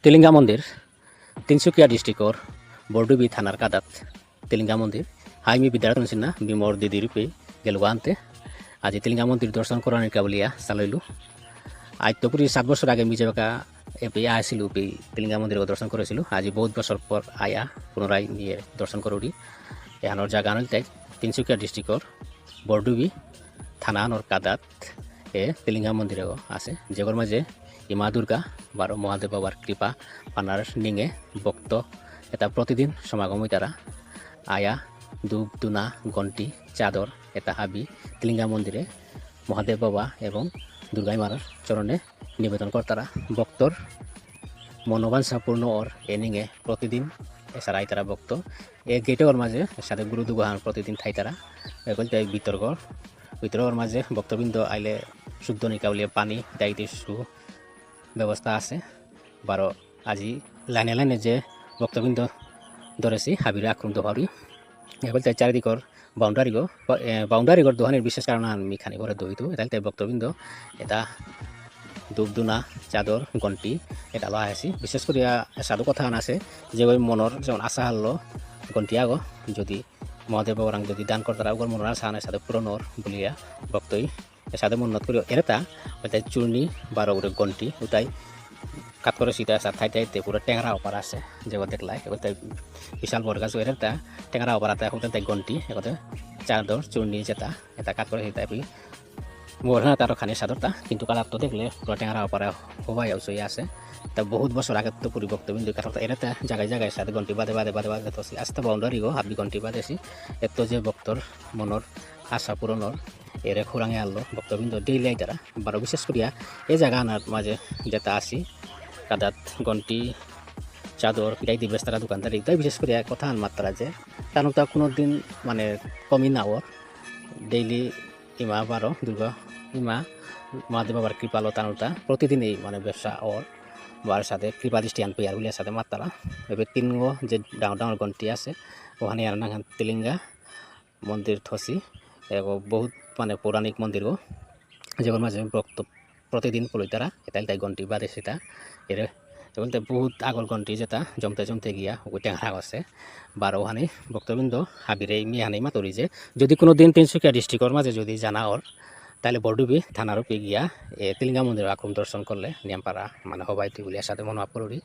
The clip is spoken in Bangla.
টিলিঙ্গা মন্দির তিনসুকিয়া ডিস্ট্রিক্টর বৰডুবি থানার কাদাত টিলিঙ্গা মন্দির হাইমি বিদ্যালয় না বিমর দিদি রূপে গেলুয়া আনতে আজি টিলিঙ্গা মন্দির দর্শন করার কাবলিয়া চালাইলু আজ তো পুরি 7 বছর আগে মিজেবাকা এপে আসিলু পে টিলিঙ্গা মন্দির দর্শন করেছিল আজি বহুত বছর পর আয়া পুনরায় নিয়ে দর্শন করুড়ি এহানোর জায়গা আনল তাই তিনসুকিয়া ডিস্ট্রিক্টর বৰডুবি থানার কাদাত টিলিঙ্গা মন্দিরে আছে যেগর মাঝে ইমা দুর্গা বারো মহাদেব বাবার কৃপা পানার নিঙে ভক্ত এটা প্রতিদিন সমাগম তারা আয়া ধূপ দুনা ঘণ্টি চাদর এটা হাবি টিলিঙ্গা মন্দিরে মহাদেব বাবা এবং দুর্গাই মার চরণে নিবেদন করতারা ভক্তর মনোবাঞ্ছাপূর্ণ ওর এনিঙে প্রতিদিন এছাড়াই তারা ভক্ত এ গেটের মাঝে সাথে গুরু দুগাহান প্রতিদিন ঠাই তারা এগুলো ভিতরগর মাঝে ভক্তবৃন্দ আইলে শুদ্ধ নিকাউলিয়ে পানি দায়িত্ব সু ব্যবস্থা আছে বারো আজি লাইনে লাইনে যে ভক্তবৃন্দ ধরেছি হাবিরে আক্রান্ত হওয়ারি এগুলো তাই চারিদিকর বাউন্ডারিগর দোহানের বিশেষ কারণ আমি খানি ঘরে দহিত এটা তাই ভক্তবৃন্দ এটা ধূপধুনা চাদর ঘণ্টি এটা লওয়া আছি বিশেষ করে সাধু কথা আছে যে ওই মনের যেমন আশা হারলো ঘণ্টি আগো যদি মহাদেব বাবারাং যদি দান করতারা ওর মনের আশা আনে সাথে পুরনোর বলিয়া ভক্তই সাথে মন্নত করি এরেতা ওইটাই চূর্ণি বারো করে ঘণ্টি ওটাই কাত করে সীতা আছে ঠাইতে পুরো টেংরা অপার আছে যেগুলো দেখলাই এগুলোতে বিশাল বড় গাছ এরেতা টেংরা অপারাতে এখন তাই ঘণ্টি এগুলোতে চাদর চূর্ণি যেটা এটা কাত করে সীতা মোর না তারও খানি সাদরটা কিন্তু কালার তো দেখলে পুরো টেংরা অপারা হবাই আছে তা বহুত বছর আগে তো পুরী ভক্তবিন্দু কথা এরাতে জায়গায় জায়গায় সাথে ঘণ্টি বাদে তো আস্তে বাউন্ডারি গো হাবি ঘণ্টি বাদেছি এত যে ভক্তর মনের আশা পূরণর এরে খুরাঙে আনলো ভক্তবৃন্দ ডেইলি আইতারা বারো বিশেষ করিয়া এই জায়গা আনার মাঝে যেটা আসি কাদাত ঘণ্টি চাদর পিটাই দিবেশ তারা দোকানদারি তাই বিশেষ করিয়া কথা আন মাত্রা যে তার তা কোনো দিন মানে কমই না ওর ডেইলি ইমা বারো দুর্গা ইমা মহাদেব বাবার কৃপালো তানুতা প্রতিদিনই মানে ব্যবসা ওর বার সাথে কৃপা দৃষ্টি আন পেয়ার বলিয়ার সাথে মাত্রা এবার তিন যে ডাঙর ডাঙর ঘণ্টি আছে ওখানে আর না টিলিঙ্গা মন্দির থসি এবং বহুত মানে পৌরাণিক মন্দির গো যেগুলো মাঝে ভক্ত প্রতিদিন পড়ই তারা এটাই তাই ঘণ্টি বাদে সেটা এর বলতে বহুত আগর ঘণ্টি যেটা জমতে গিয়া ওই টেংরা আছে বারো ওখানে ভক্তবৃন্দ হাবিরে মিয়ানে মাতরি যে যদি কোনো দিন তিনসুকিয়া ডিস্ট্রিক্টর মাঝে যদি জানা ওর তাহলে বৰডুবি থানারও পে গিয়া টিলিঙ্গা মন্দির আক্রম দর্শন করলে নিয়মপাড়া মানে হবাই তুই বলিয়ার সাথে মনোভাব করি